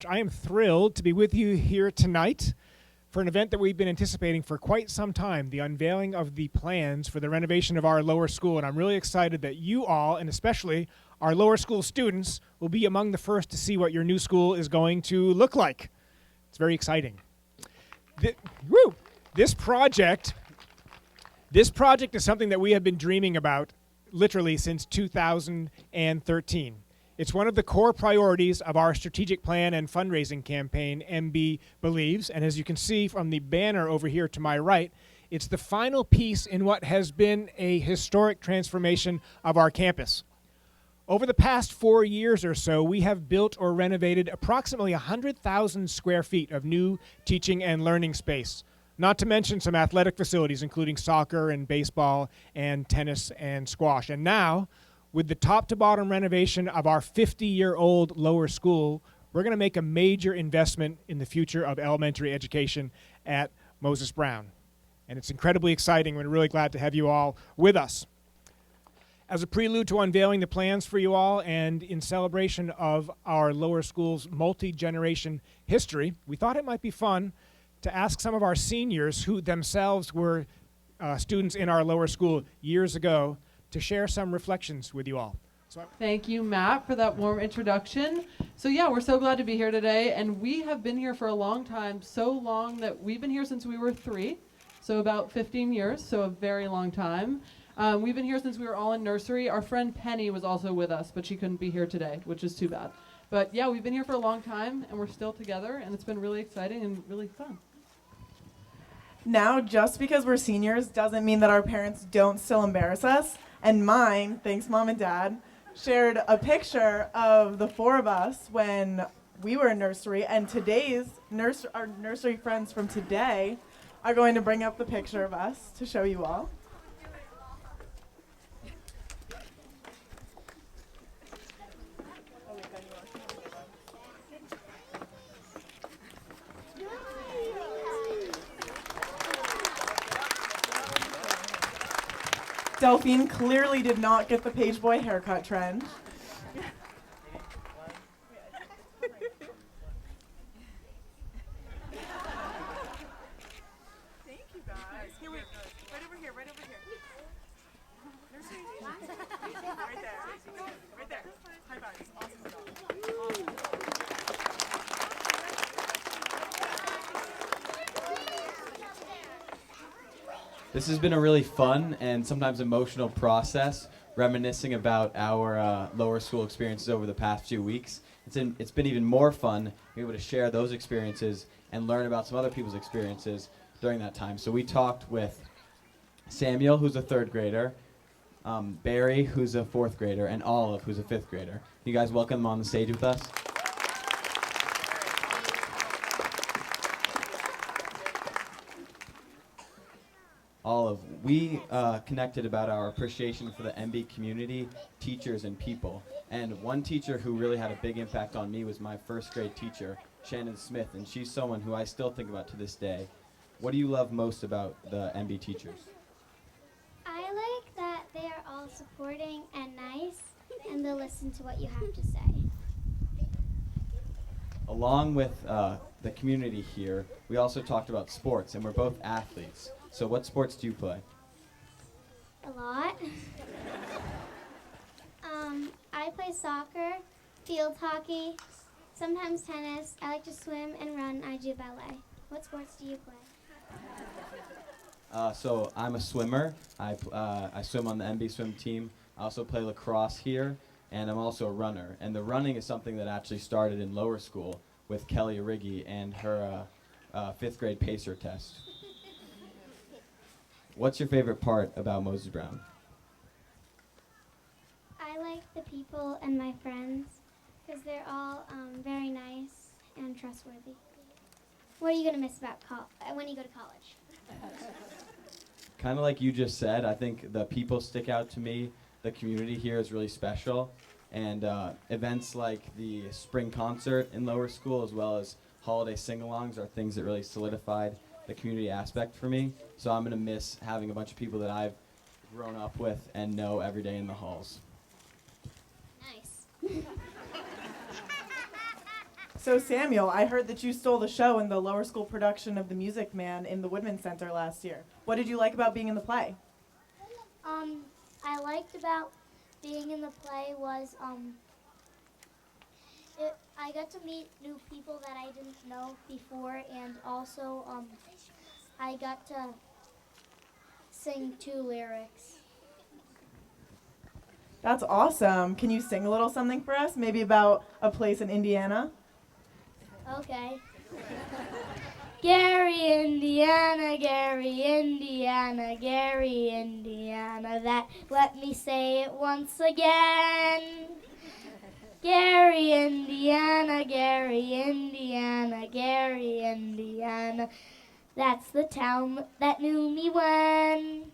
I am thrilled to be with you here tonight for an event that we've been anticipating for quite some time, the unveiling of the plans for the renovation of our lower school. And I'm really excited that you all, and especially our lower school students, will be among the first to see what your new school is going to look like. It's very exciting. This project is something that we have been dreaming about literally since 2013. It's one of the core priorities of our strategic plan and fundraising campaign, MB Believes, and as you can see from the banner over here to my right, it's the final piece in what has been a historic transformation of our campus. Over the past 4 years or so, we have built or renovated approximately 100,000 square feet of new teaching and learning space, not to mention some athletic facilities, including soccer and baseball and tennis and squash. And now, with the top-to-bottom renovation of our 50-year-old lower school, we're going to make a major investment in the future of elementary education at Moses Brown. And it's incredibly exciting. We're really glad to have you all with us. As a prelude to unveiling the plans for you all and in celebration of our lower school's multi-generation history, we thought it might be fun to ask some of our seniors who themselves were students in our lower school years ago to share some reflections with you all. Thank you, Matt, for that warm introduction. So yeah, we're so glad to be here today, and we have been here for a long time, so long that we've been here since we were 3, so about 15 years, so a very long time. We've been here since we were all in nursery. Our friend Penny was also with us, but she couldn't be here today, which is too bad. But yeah, we've been here for a long time, and we're still together, and it's been really exciting and really fun. Now, just because we're seniors doesn't mean that our parents don't still embarrass us. And mine, thanks Mom and Dad, shared a picture of the 4 of us when we were in nursery, and our nursery friends from today are going to bring up the picture of us to show you all. Delphine clearly did not get the page boy haircut trend. Thank you guys. Here, wait, right over here, right over here. Nursery. Right there. Right there. High fives. Awesome stuff. This has been a really fun and sometimes emotional process, reminiscing about our lower school experiences over the past few weeks. It's been even more fun to be able to share those experiences and learn about some other people's experiences during that time. So we talked with Samuel, who's a 3rd grader, Barry, who's a 4th grader, and Olive, who's a 5th grader. You guys welcome them on the stage with us. Olive, we connected about our appreciation for the MB community, teachers, and people. And one teacher who really had a big impact on me was my 1st grade teacher, Shannon Smith, and she's someone who I still think about to this day. What do you love most about the MB teachers? I like that they are all supporting and nice, and they'll listen to what you have to say. Along with the community here, we also talked about sports, and we're both athletes. So what sports do you play? A lot. I play soccer, field hockey, sometimes tennis. I like to swim and run. I do ballet. What sports do you play? So I'm a swimmer. I swim on the MB swim team. I also play lacrosse here, and I'm also a runner. And the running is something that actually started in lower school with Kelly Origi and her 5th grade pacer test. What's your favorite part about Moses Brown? I like the people and my friends because they're all very nice and trustworthy. What are you going to miss about when you go to college? Kind of like you just said, I think the people stick out to me. The community here is really special. And events like the spring concert in lower school as well as holiday sing-alongs are things that really solidified the community aspect for me. So I'm going to miss having a bunch of people that I've grown up with and know every day in the halls. Nice. So Samuel, I heard that you stole the show in the lower school production of The Music Man in the Woodman Center last year. What did you like about being in the play? I liked about being in the play was I got to meet new people that I didn't know before, and also I got to sing 2 lyrics. That's awesome. Can you sing a little something for us? Maybe about a place in Indiana? Okay. Gary, Indiana, Gary, Indiana, Gary, Indiana. Let me say it once again. Gary, Indiana, Gary, Indiana, Gary, Indiana. That's the town that knew me when.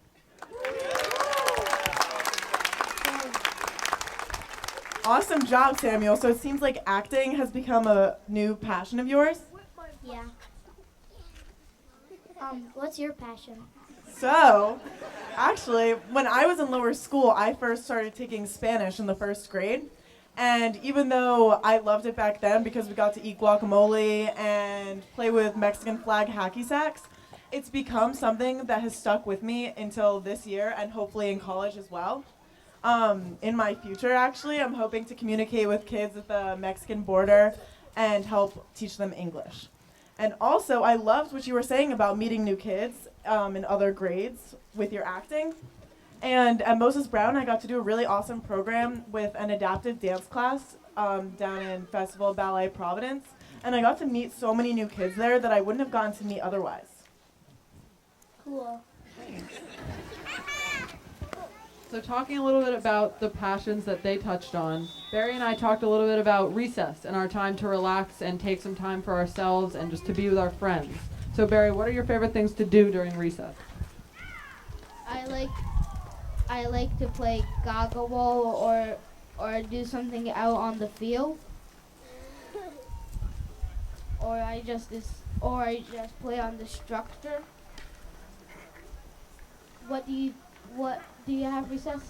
Awesome job, Samuel. So it seems like acting has become a new passion of yours? Yeah. What's your passion? So, actually, when I was in lower school, I first started taking Spanish in the 1st grade. And even though I loved it back then because we got to eat guacamole and play with Mexican flag hacky sacks, it's become something that has stuck with me until this year and hopefully in college as well. In my future, actually, I'm hoping to communicate with kids at the Mexican border and help teach them English. And also, I loved what you were saying about meeting new kids in other grades with your acting. And at Moses Brown, I got to do a really awesome program with an adaptive dance class down in Festival Ballet Providence. And I got to meet so many new kids there that I wouldn't have gotten to meet otherwise. Cool. So talking a little bit about the passions that they touched on, Barry and I talked a little bit about recess and our time to relax and take some time for ourselves and just to be with our friends. So Barry, what are your favorite things to do during recess? I like to play goggle ball or do something out on the field. Or I just play on the structure. What do you have recess?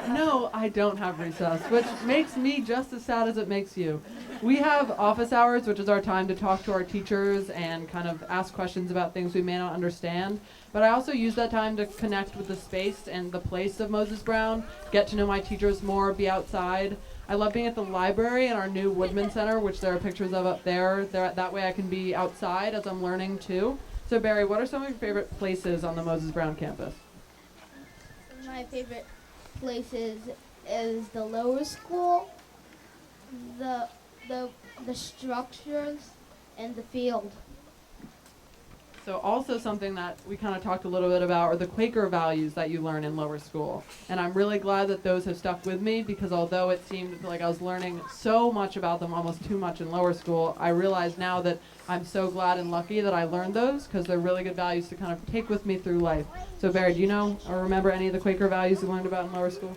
No, I don't have recess, which makes me just as sad as it makes you. We have office hours, which is our time to talk to our teachers and kind of ask questions about things we may not understand. But I also use that time to connect with the space and the place of Moses Brown, get to know my teachers more, be outside. I love being at the library and our new Woodman Center, which there are pictures of up there. That way I can be outside as I'm learning too. So Barry, what are some of your favorite places on the Moses Brown campus? My favorite places is the lower school, the structures, and the field. So also something that we kind of talked a little bit about are the Quaker values that you learn in lower school. And I'm really glad that those have stuck with me because although it seemed like I was learning so much about them, almost too much in lower school, I realize now that I'm so glad and lucky that I learned those because they're really good values to kind of take with me through life. So Barry, do you know or remember any of the Quaker values you learned about in lower school?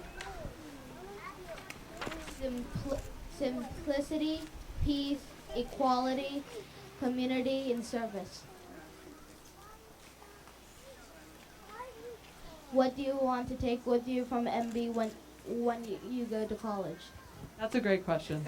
Simplicity, peace, equality, community, and service. What do you want to take with you from MB when you go to college? That's a great question.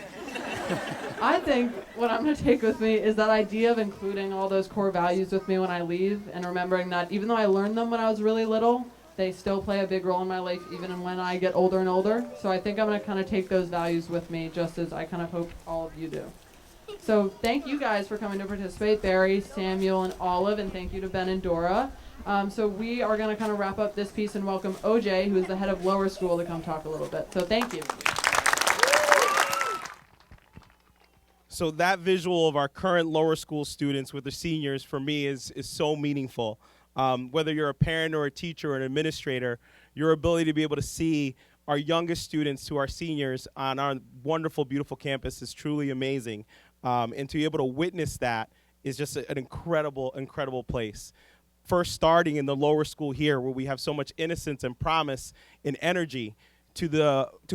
I think what I'm going to take with me is that idea of including all those core values with me when I leave and remembering that even though I learned them when I was really little, they still play a big role in my life even when I get older and older. So I think I'm going to kind of take those values with me just as I kind of hope all of you do. So thank you guys for coming to participate, Barry, Samuel, and Olive, and thank you to Ben and Dora. So we are going to kind of wrap up this piece and welcome OJ, who is the head of lower school, to come talk a little bit. So thank you. So that visual of our current lower school students with the seniors for me is so meaningful. Whether you're a parent or a teacher or an administrator, your ability to be able to see our youngest students to our seniors on our wonderful, beautiful campus is truly amazing. And to be able to witness that is just an incredible, incredible place. First starting in the lower school here where we have so much innocence and promise and energy to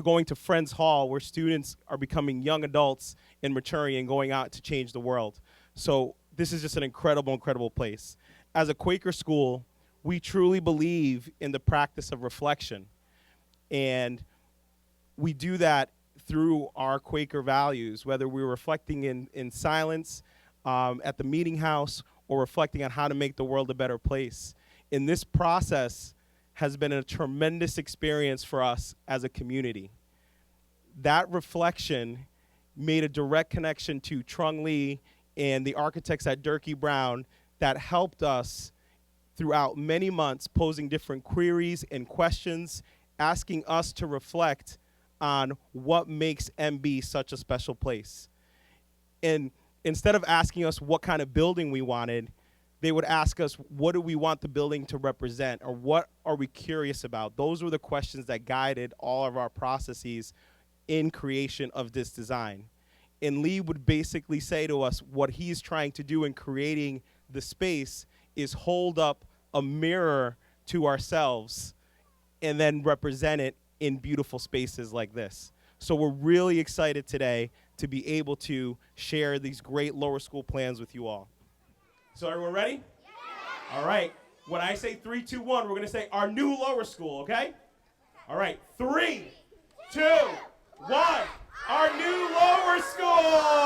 going to Friends Hall where students are becoming young adults and maturing and going out to change the world. So this is just an incredible, incredible place. As a Quaker school, we truly believe in the practice of reflection. And we do that through our Quaker values, whether we're reflecting in silence at the meeting house or reflecting on how to make the world a better place. And this process has been a tremendous experience for us as a community. That reflection made a direct connection to Trung Lee and the architects at Durkee Brown that helped us throughout many months, posing different queries and questions, asking us to reflect on what makes MB such a special place. And instead of asking us what kind of building we wanted, they would ask us, what do we want the building to represent, or what are we curious about? Those were the questions that guided all of our processes in creation of this design. And Lee would basically say to us, what he's trying to do in creating the space is hold up a mirror to ourselves and then represent it in beautiful spaces like this. So we're really excited today to be able to share these great lower school plans with you all. So everyone ready? Yeah. All right. When I say 3, 2, 1, we're going to say our new lower school, okay? All right. 3, 2, 1. Our new lower school!